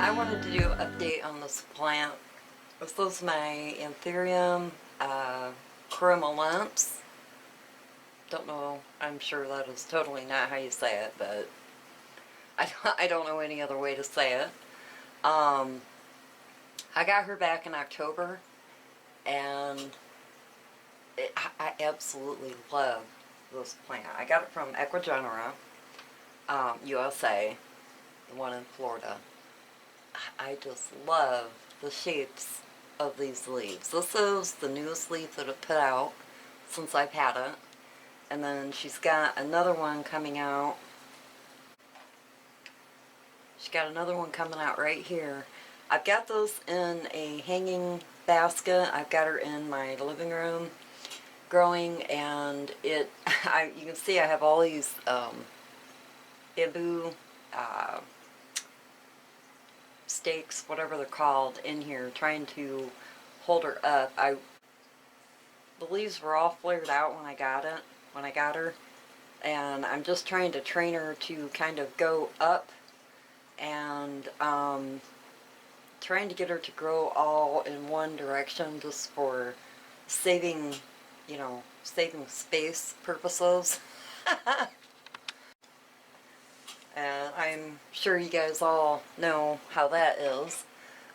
I wanted to do an update on this plant. This is my Anthurium Queremalense. Don't know, I'm sure that is totally not how you say it, but I don't know any other way to say it. I got her back in October, and I absolutely love this plant. I got it from Ecuagenera, USA, the one in Florida. I just love the shapes of these leaves. This is the newest leaf that I've put out since I've had it. And then she's got another one coming out. She's got another one coming out right here. I've got those in a hanging basket. I've got her in my living room growing, and you can see I have all these bamboo stakes, whatever they're called, in here trying to hold her up. The leaves were all flared out when I got her, and I'm just trying to train her to kind of go up, and trying to get her to grow all in one direction just for saving space purposes. And I'm sure you guys all know how that is.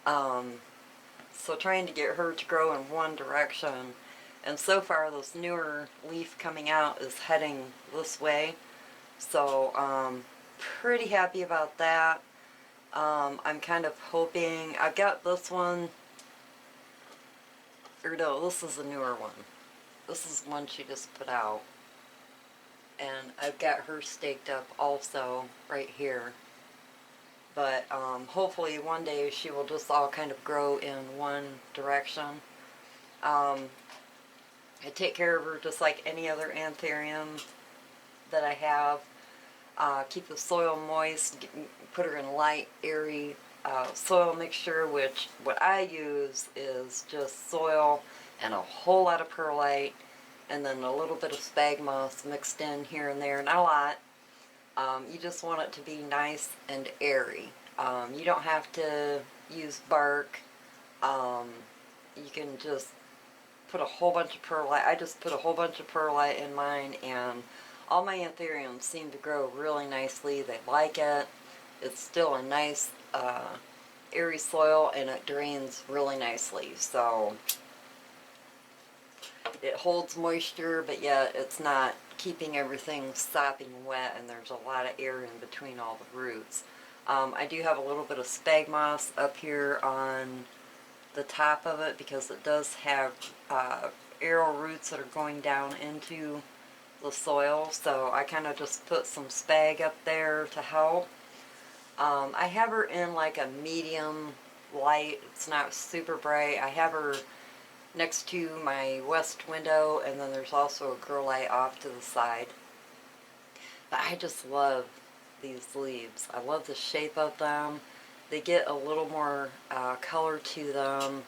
So trying to get her to grow in one direction. And so far this newer leaf coming out is heading this way. So pretty happy about that. I'm kind of hoping, I've got this one, or no, this is a newer one. This is one she just put out. And I've got her staked up also right here. But hopefully one day she will just all kind of grow in one direction. I take care of her just like any other Anthurium that I have. Keep the soil moist, put her in light, airy soil mixture, which what I use is just soil and a whole lot of perlite, and then a little bit of spag moss mixed in here and there, not a lot. You just want it to be nice and airy. You don't have to use bark. You can just put a whole bunch of perlite. I just put a whole bunch of perlite in mine, and all my Anthuriums seem to grow really nicely. They like it. It's still a nice airy soil, and it drains really nicely. So it holds moisture, but yet it's not keeping everything sopping wet, and there's a lot of air in between all the roots. I do have a little bit of spag moss up here on the top of it because it does have arrow roots that are going down into the soil, so I kind of just put some spag up there to help. I have her in like a medium light. It's not super bright. I have her next to my west window, and then there's also a grow light off to the side. But I just love these leaves. I love the shape of them. They get a little more color to them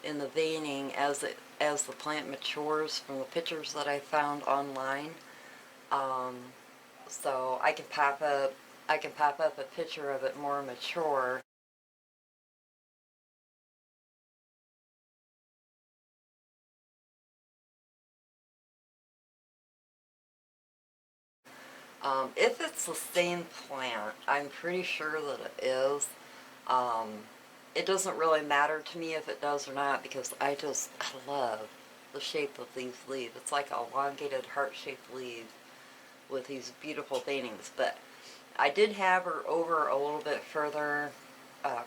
in the veining as the plant matures from the pictures that I found online. So I can pop up a picture of it more mature. If it's the same plant, I'm pretty sure that it is. It doesn't really matter to me if it does or not, because I love the shape of these leaves. It's like an elongated heart-shaped leaf with these beautiful veinings. But I did have her over a little bit further,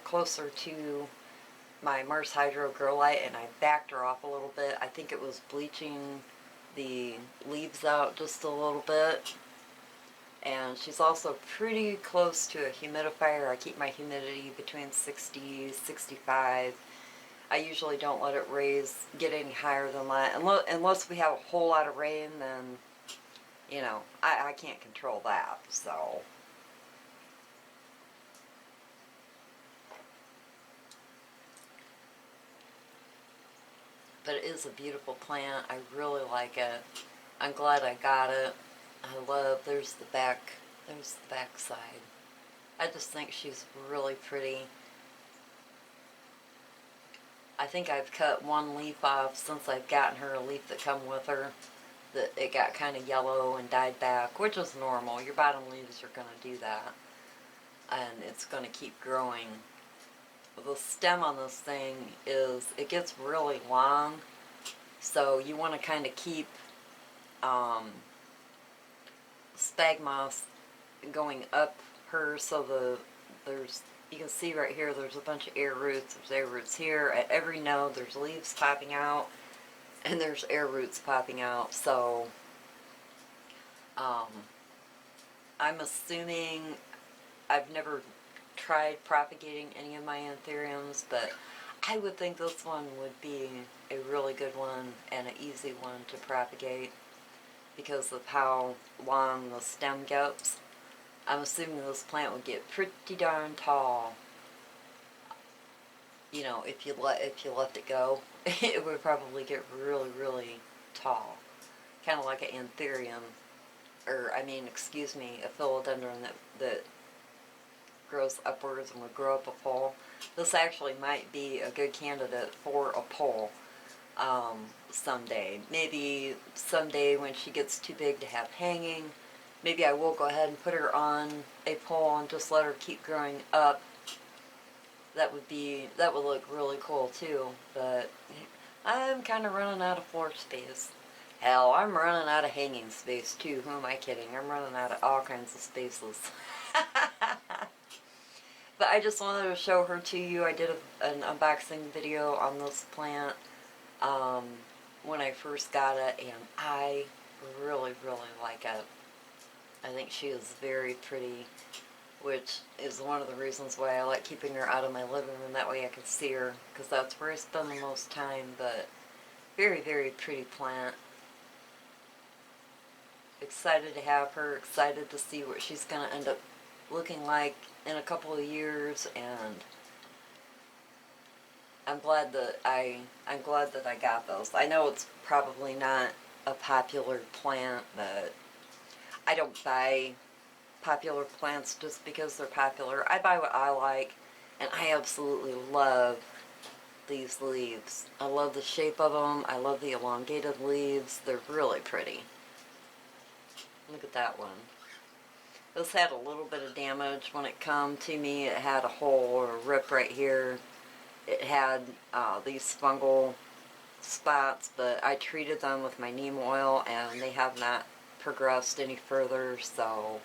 closer to my Mars Hydro grow light, and I backed her off a little bit. I think it was bleaching the leaves out just a little bit. And she's also pretty close to a humidifier. I keep my humidity between 60, 65. I usually don't let it get any higher than that. Unless we have a whole lot of rain, then, I can't control that, so. But it is a beautiful plant. I really like it. I'm glad I got it. There's the back side. I just think she's really pretty. I think I've cut one leaf off since I've gotten her a leaf that come with her. That it got kind of yellow and died back, which is normal. Your bottom leaves are going to do that. And it's going to keep growing. The stem on this thing it gets really long. So you want to kind of keep spag moss going up her, so you can see right here there's a bunch of air roots. There's air roots here. At every node there's leaves popping out, and there's air roots popping out. So I'm assuming, I've never tried propagating any of my anthuriums, but I would think this one would be a really good one and an easy one to propagate because of how long the stem gets. I'm assuming this plant would get pretty darn tall. You know, if you left it go, it would probably get really, really tall. Kind of like an anthurium, or I mean, excuse me, a philodendron that grows upwards and would grow up a pole. This actually might be a good candidate for a pole someday. Maybe someday when she gets too big to have hanging, maybe I will go ahead and put her on a pole and just let her keep growing up. That would look really cool too, but I'm kind of running out of floor space. Hell, I'm running out of hanging space too. Who am I kidding? I'm running out of all kinds of spaces. But I just wanted to show her to you. I did an unboxing video on this plant when I first got it, and I really, really like it. I think she is very pretty, which is one of the reasons why I like keeping her out of my living room. That way I can see her, because that's where I spend the most time. But very, very pretty plant. Excited to have her, excited to see what she's going to end up looking like in a couple of years, and I'm glad that I got those. I know it's probably not a popular plant, but I don't buy popular plants just because they're popular. I buy what I like, and I absolutely love these leaves. I love the shape of them. I love the elongated leaves. They're really pretty. Look at that one. This had a little bit of damage when it come to me. It had a hole or a rip right here. It had these fungal spots, but I treated them with my neem oil and they have not progressed any further, so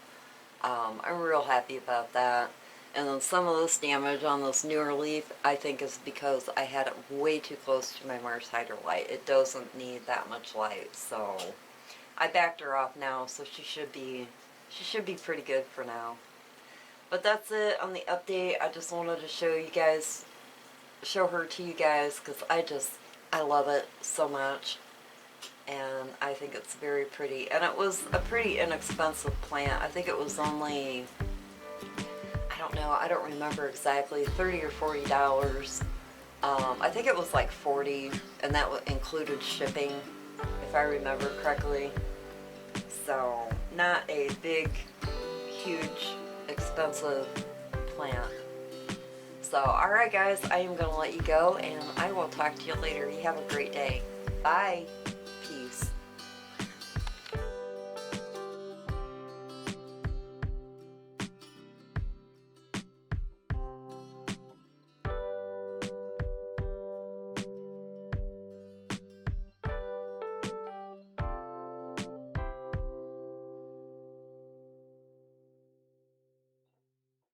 I'm real happy about that. And then some of this damage on this newer leaf, I think, is because I had it way too close to my Mars Hydrolite. It doesn't need that much light, so I backed her off now, so she should be pretty good for now. But that's it on the update. I just wanted to show her to you guys, because I love it so much, and I think it's very pretty. And it was a pretty inexpensive plant. I think it was only, I don't know, I don't remember exactly, $30 or $40. I think it was like $40, and that included shipping, if I remember correctly. So, not a big, huge, expensive plant. So, alright guys, I am going to let you go, and I will talk to you later. You have a great day. Bye!